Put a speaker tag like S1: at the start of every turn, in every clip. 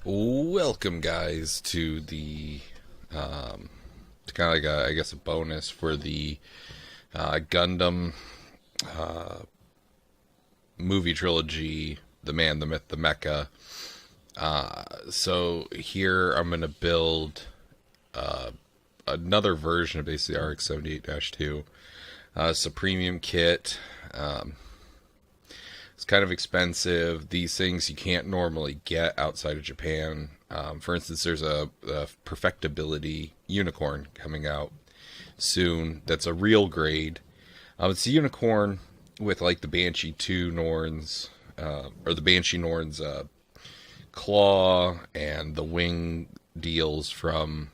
S1: Welcome, guys, to the to kind of like I guess a bonus for the Gundam movie trilogy, The Man, the Myth, the Mecha. So here I'm gonna build another version of basically RX-78-2. It's a premium kit. It's kind of expensive. These things you can't normally get outside of Japan. For instance, there's a perfectibility unicorn coming out soon that's a real grade. It's a unicorn with like the Banshee 2 Norns, or the Banshee Norns claw and the wing deals from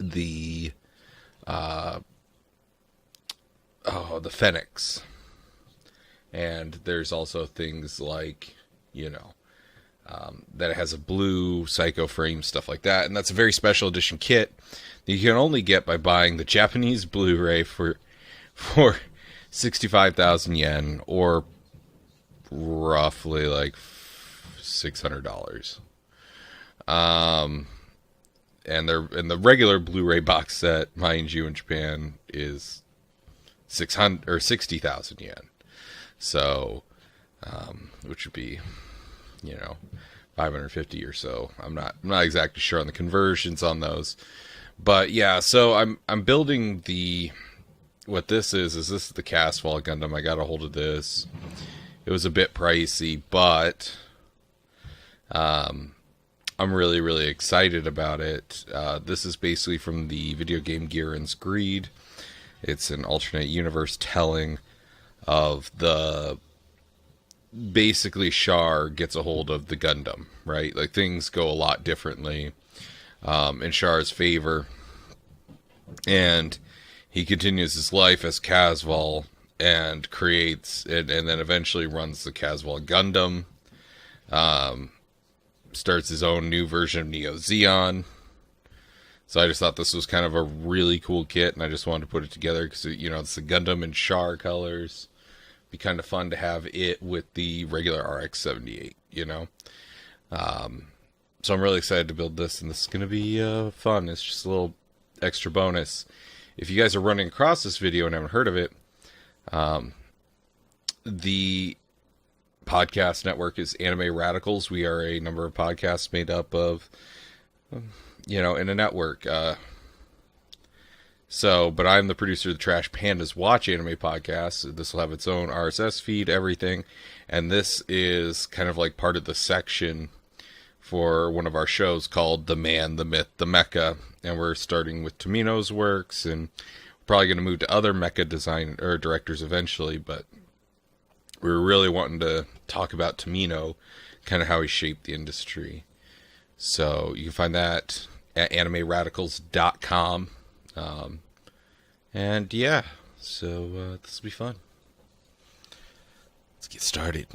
S1: the the Phoenix. And there's also things like, that it has a blue psycho frame, stuff like that. And that's a very special edition kit that you can only get by buying the Japanese Blu-ray for 65,000 yen, or roughly like $600. And the regular Blu-ray box set, mind you, in Japan is 600 or 60,000 yen. So, which would be, 550 or so. I'm not exactly sure on the conversions on those, but yeah. So I'm building what this is this is the Casval Gundam. I got a hold of this. It was a bit pricey, but I'm really, really excited about it. This is basically from the video game Gihren's Greed. It's an alternate universe telling of basically Char gets a hold of the Gundam, right? Like, things go a lot differently in Char's favor, and he continues his life as Casval and creates and then eventually runs the Casval Gundam, starts his own new version of Neo Zeon. So I just thought this was kind of a really cool kit, and I just wanted to put it together because, it's the Gundam in Char colors. Be kind of fun to have it with the regular RX-78, So I'm really excited to build this, and this is going to be fun. It's just a little extra bonus. If you guys are running across this video and haven't heard of it, the podcast network is Anime Radicals. We are a number of podcasts made up of, in a network. But I'm the producer of the Trash Pandas Watch Anime podcast. This will have its own RSS feed, everything. And this is kind of like part of the section for one of our shows called The Man, the Myth, the Mecha. And we're starting with Tomino's works, and we're probably going to move to other mecha design or directors eventually. But we're really wanting to talk about Tomino, kind of how he shaped the industry. So you can find that at animeradicals.com. And yeah, so this will be fun. Let's get started.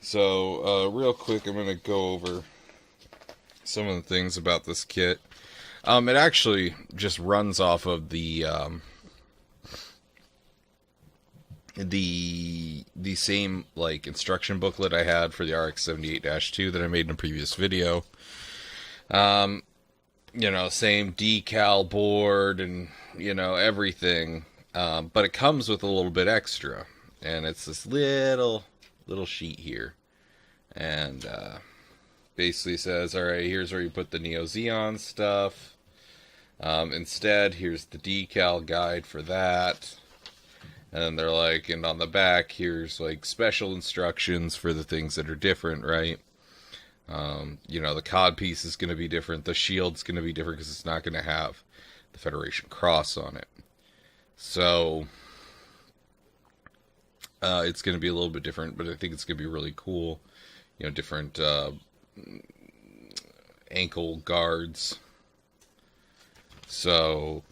S1: So, real quick, I'm going to go over some of the things about this kit. It actually just runs off of the same, like, instruction booklet I had for the RX-78-2 that I made in a previous video. Same decal board and, everything. But it comes with a little bit extra. And it's this little sheet here. And basically says, alright, here's where you put the Neo Zeon stuff. Instead, here's the decal guide for that. And then they're like, and on the back, here's like special instructions for the things that are different, right? The cod piece is going to be different. The shield's going to be different because it's not going to have the Federation cross on it. So it's going to be a little bit different, but I think it's going to be really cool. Different ankle guards. So,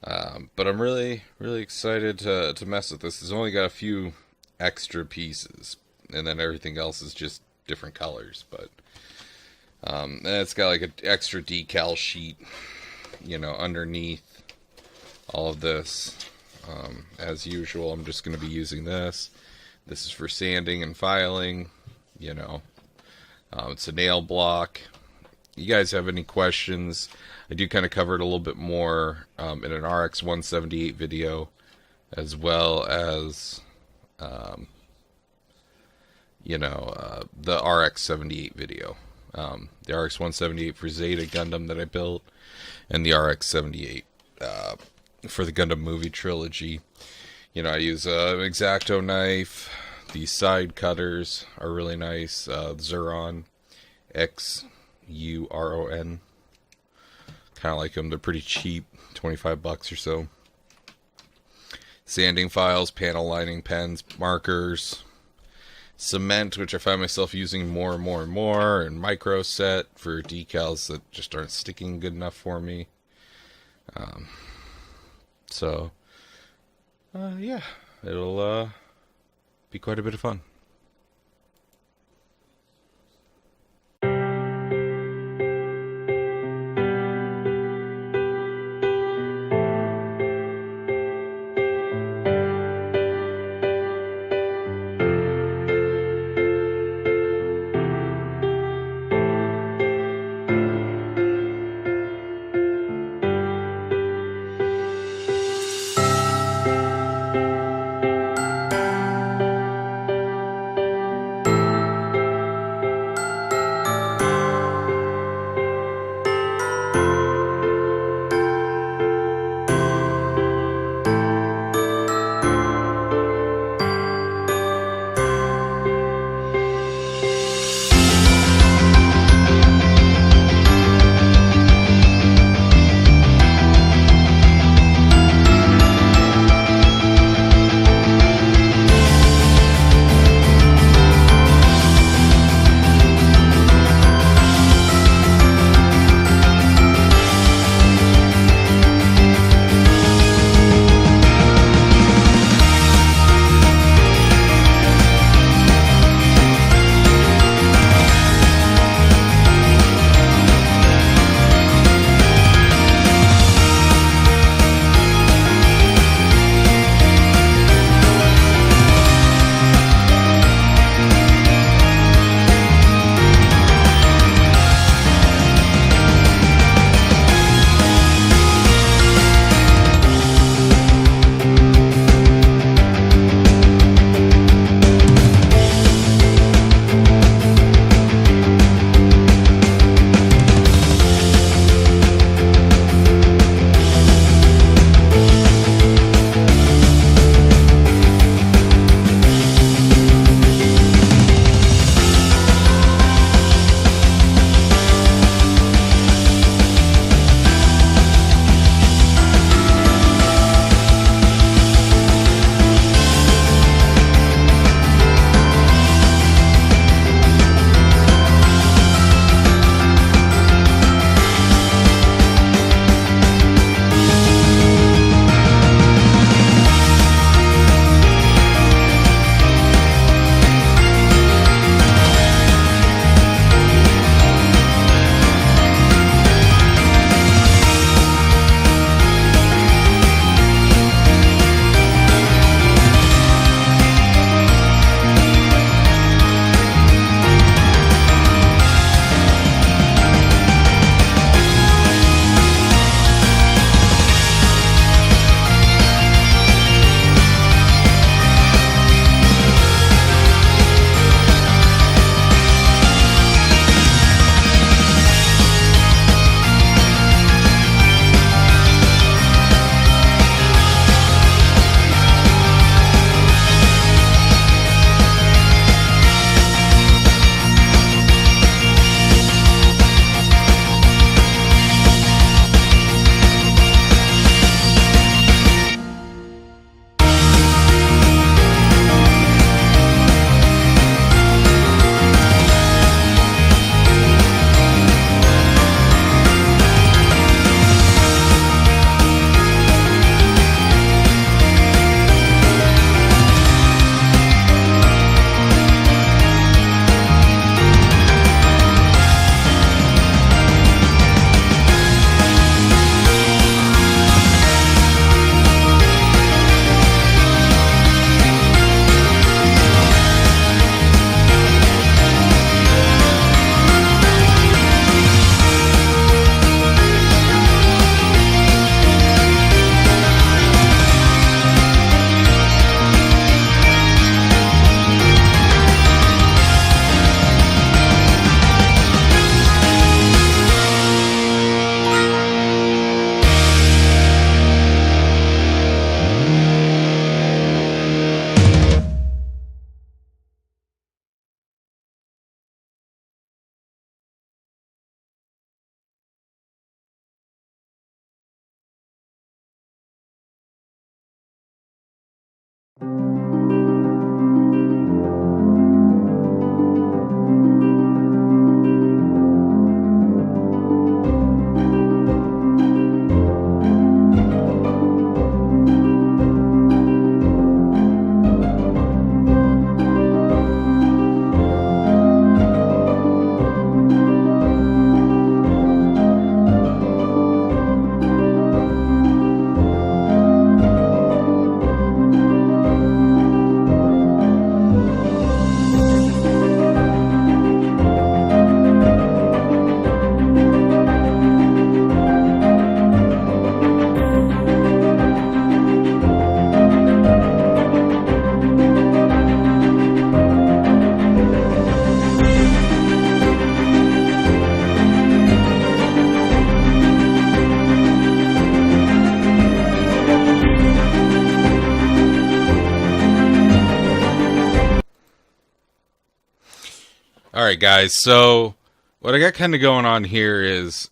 S1: but I'm really, really excited to mess with this. It's only got a few extra pieces, and then everything else is just different colors. But and it's got like an extra decal sheet, underneath all of this. As usual, I'm just going to be using this. This is for sanding and filing. It's a nail block. You guys have any questions? I do kind of cover it a little bit more in an RX 178 video, as well as the RX 78 video. The RX 178 for Zeta Gundam that I built, and the RX 78 for the Gundam movie trilogy. I use an X-Acto knife. These side cutters are really nice. Zuron, Xuron. Kind of like them. They're pretty cheap, $25 or so. Sanding files, panel lining pens, markers, cement, which I find myself using more and more and more, and micro set for decals that just aren't sticking good enough for me. Yeah, it'll be quite a bit of fun. Alright guys, so what I got kind of going on here is,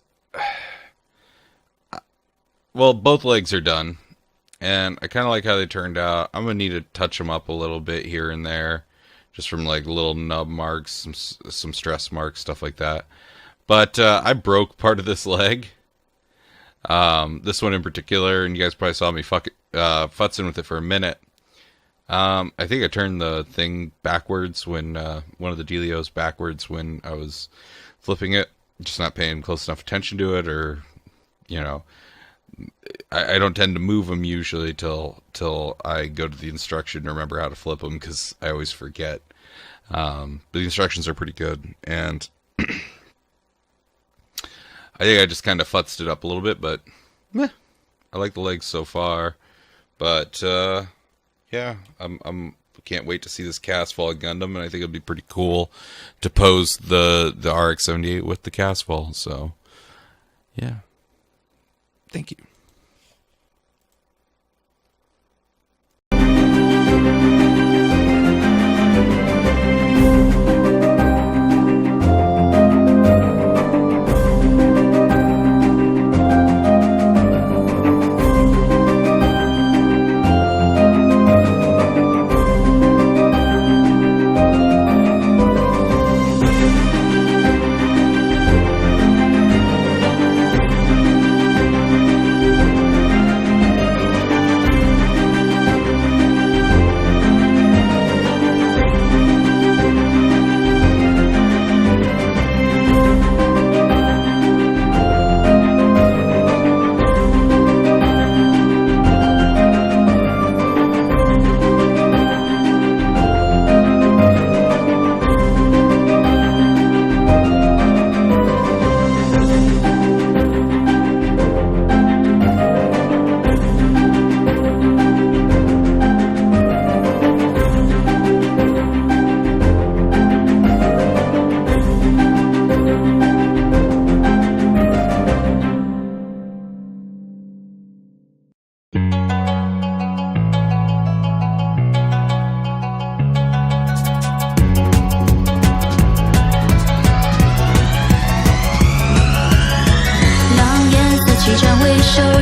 S1: well, both legs are done, and I kind of like how they turned out. I'm going to need to touch them up a little bit here and there, just from like little nub marks, some stress marks, stuff like that. But I broke part of this leg, this one in particular, and you guys probably saw me futzing with it for a minute. I think I turned the thing backwards when, one of the dealios backwards when I was flipping it, just not paying close enough attention to it, or, you know, I don't tend to move them usually till I go to the instruction and remember how to flip them, because I always forget. But the instructions are pretty good, and I think I just kind of futzed it up a little bit, but meh, I like the legs so far. But yeah, I'm can't wait to see this Casval Gundam, and I think it'll be pretty cool to pose the RX-78 with the Casval. So yeah, thank you.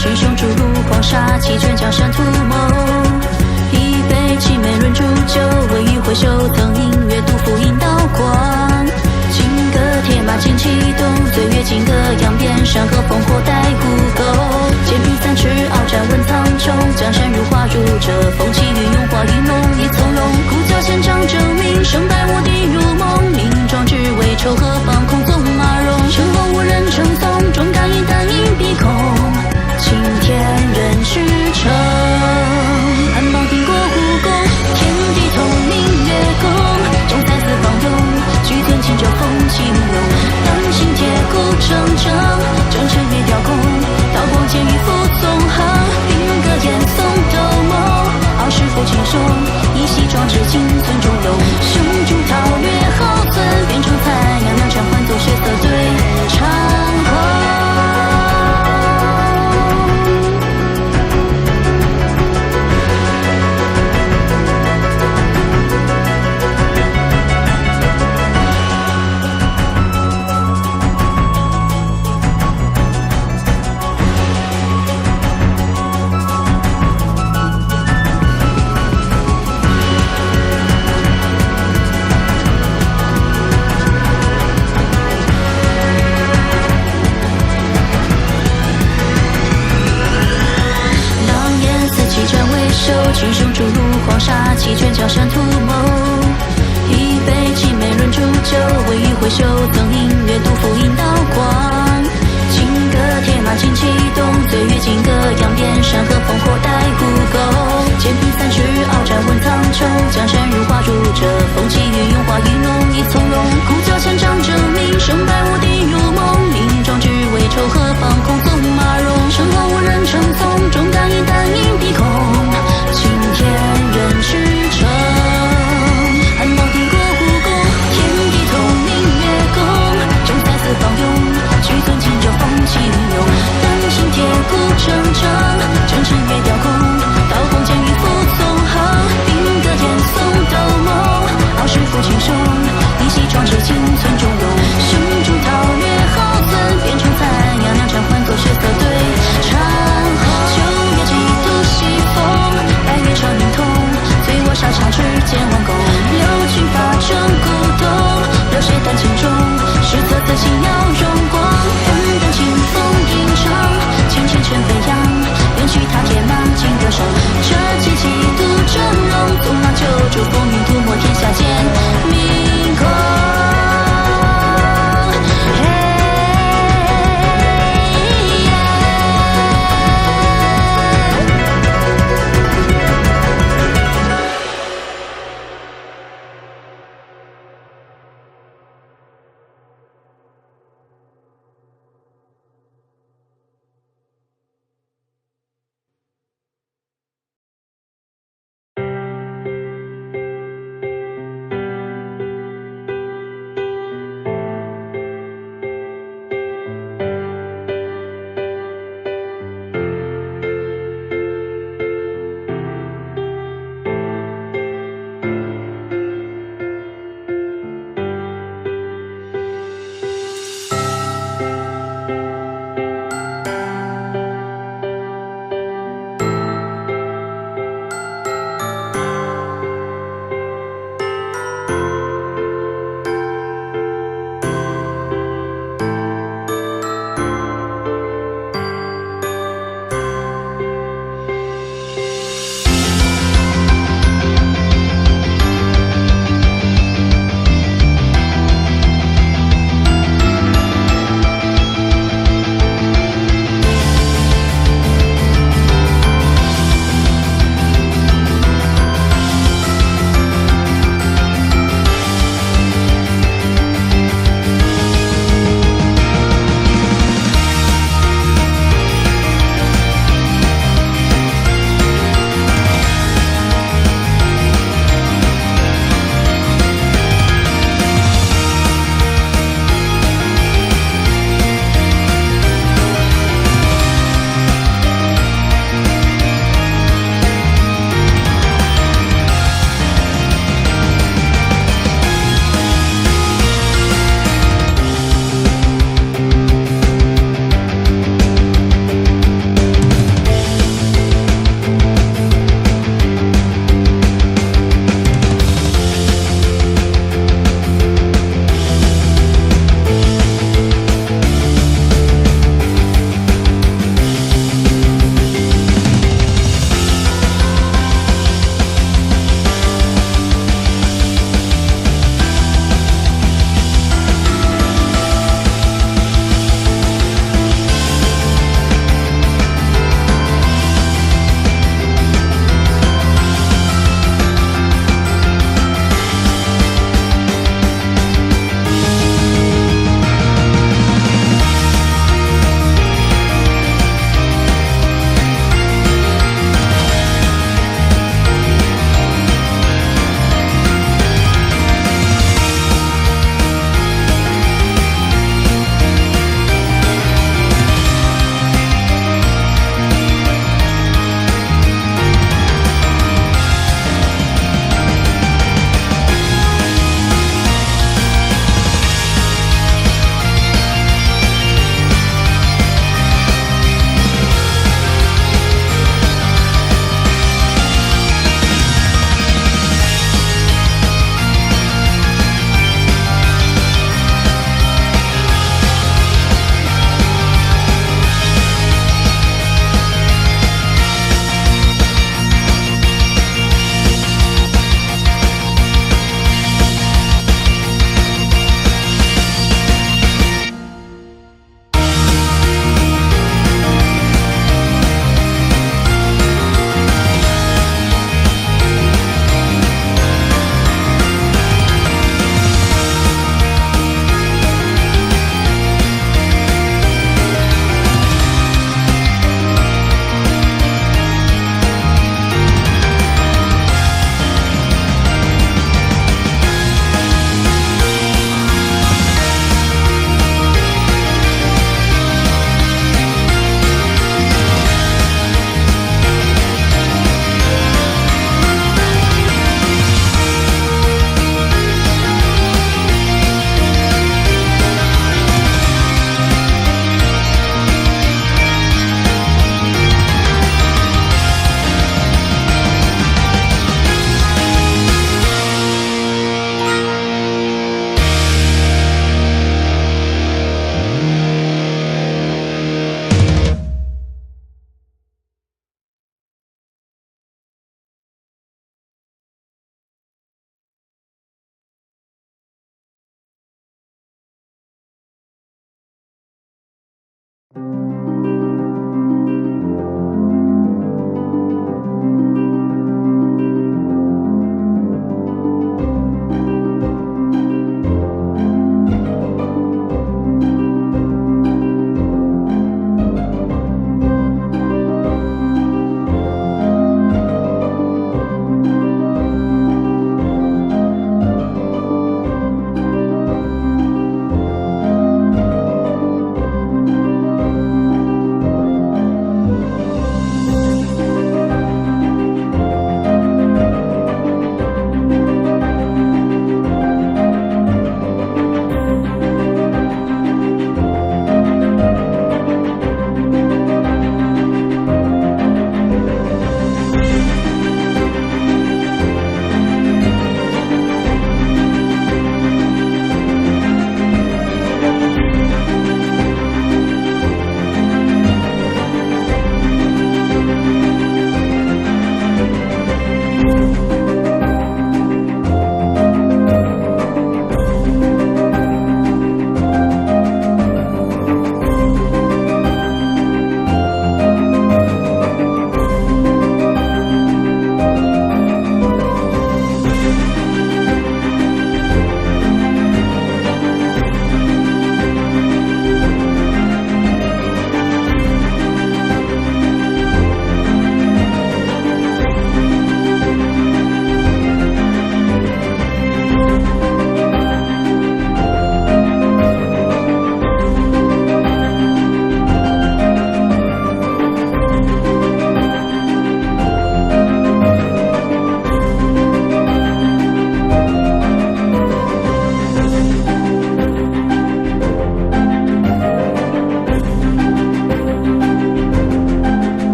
S2: 群雄逐鹿，狂杀气卷江山图谋。一杯凄美论煮酒，微雨回首，曾音乐杜甫引刀光。金戈铁马剑气动，岁月金戈扬鞭，山河烽火带虎沟。剑笔三尺，鏖战问苍穹，江山如画如这风起云涌，化云梦亦从容。鼓角千丈争鸣，胜败无敌如梦。名壮志为仇，何妨空纵马戎。身后无人称颂，忠肝义胆隐鼻孔。青天任驰骋，安邦定国护宫，天地同明月宫。中在四方涌，举尊轻舟风起云涌。当行铁骨铮铮，正趁月雕空。刀光剑雨复纵横，兵戈严嵩斗梦。傲视父亲雄，一袭壮志尽存中流。雄主韬略豪存，变成残阳两场换奏血色对长虹。群雄逐鹿，狂杀气卷江山图谋。一杯凄美论煮酒，微雨回首，曾音乐杜甫引刀光。金戈铁马剑气动，岁月金戈扬鞭，山河烽火带虎沟。剑笔三尺，鏖战问苍穹，江山如画如这风起云涌，化云浓亦从容。鼓角千丈争鸣，胜败无敌如梦。名壮志为仇，何妨空纵马戎。身后无人称颂，忠肝义胆隐鼻孔。青天任驰骋，安邦定国护宫，天地同明月宫。中在四方涌，举尊轻舟风起云涌。当行铁骨铮铮，正趁月雕空。刀光剑雨复纵横，兵戈严嵩斗梦。傲视父亲雄。心要荣光，等等清风吟唱，千千尘飞扬，远去踏铁马金歌手，这几季度峥嵘，纵浪救助风云涂抹天下间明光。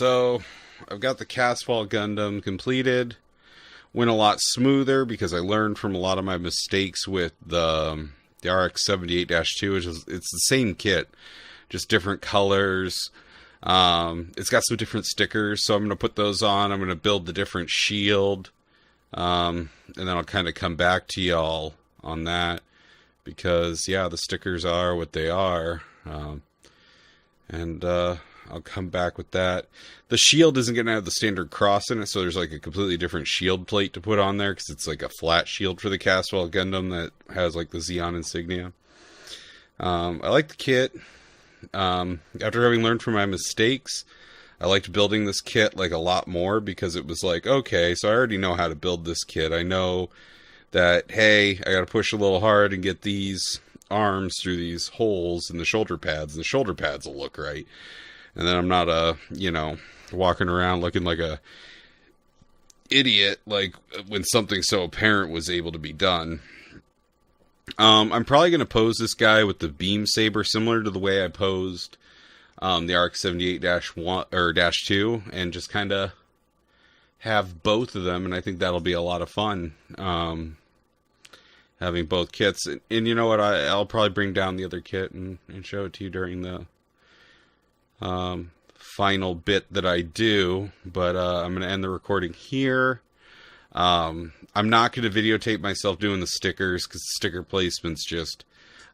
S3: so I've got the Casval Gundam completed. Went a lot smoother because I learned from a lot of my mistakes with the RX-78-2, which is it's the same kit, just different colors. It's got some different stickers, so I'm going to put those on. I'm going to build the different shield, and then I'll kind of come back to y'all on that, because yeah, the stickers are what they are, and I'll come back with that. The shield isn't going to have the standard cross in it, so there's like a completely different shield plate to put on there, because it's like a flat shield for the Casval Gundam that has like the Xeon insignia. I like the kit. After having learned from my mistakes, I liked building this kit like a lot more, because it was like, okay, so I already know how to build this kit. I know that, hey, I got to push a little hard and get these arms through these holes in the shoulder pads. The shoulder pads will look right. And then I'm not walking around looking like a idiot, like when something so apparent was able to be done. I'm probably going to pose this guy with the beam saber similar to the way I posed the RX-78-1 or -2, and just kind of have both of them, and I think that'll be a lot of fun, having both kits. And you know what, I'll probably bring down the other kit and show it to you during the final bit that I do, but I'm going to end the recording here. I'm not going to videotape myself doing the stickers, because the sticker placement's just,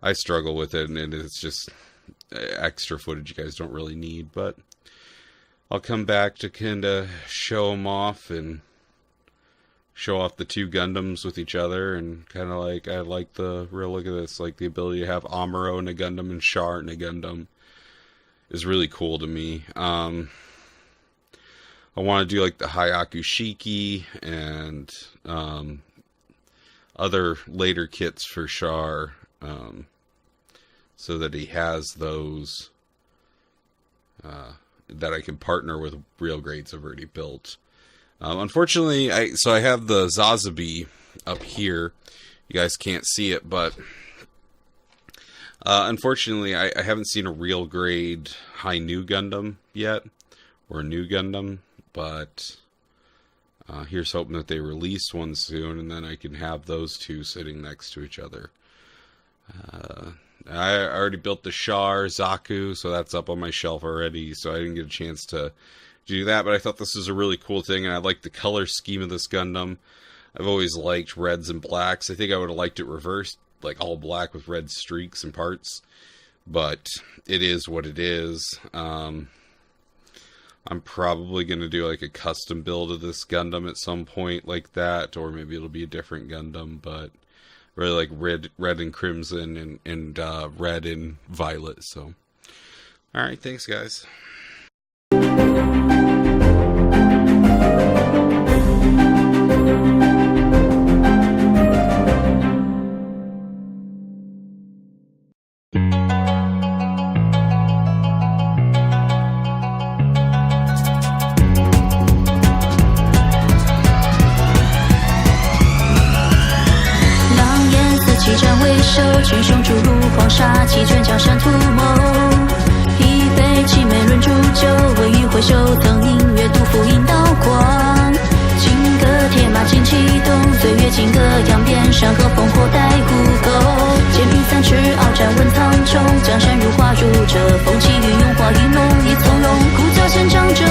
S3: I struggle with it, and it's just extra footage you guys don't really need. But I'll come back to kind of show them off and show off the two Gundams with each other, and kind of like, I like the real look at this, like the ability to have Amuro in a Gundam and Char in a Gundam is really cool to me. I want to do like the Hayaku Shiki and other later kits for Char, so that he has those that I can partner with Real Grades I've already built. Unfortunately, I have the Zazabi up here. You guys can't see it, but unfortunately, I haven't seen a Real Grade High New Gundam yet, or a new Gundam, but here's hoping that they release one soon, and then I can have those two sitting next to each other. I already built the Char Zaku, so that's up on my shelf already, so I didn't get a chance to do that, but I thought this was a really cool thing, and I like the color scheme of this Gundam. I've always liked reds and blacks. I think I would have liked it reversed, like all black with red streaks and parts, but it is what it is. I'm probably going to do like a custom build of this Gundam at some point like that, or maybe it'll be a different Gundam, but really like red and crimson and red and violet. So, alright, thanks guys.
S2: 群雄逐鹿，黄沙气卷江山图谋。一杯凄美论煮酒，微雨回首，赠音乐，杜甫引刀光。金戈铁马尽启动，岁月金戈扬鞭，山河烽火带孤钩。剑柄三尺，鏖战问苍穹，江山如画，如这风起云涌，化云龙，一从容，鼓角千丈者。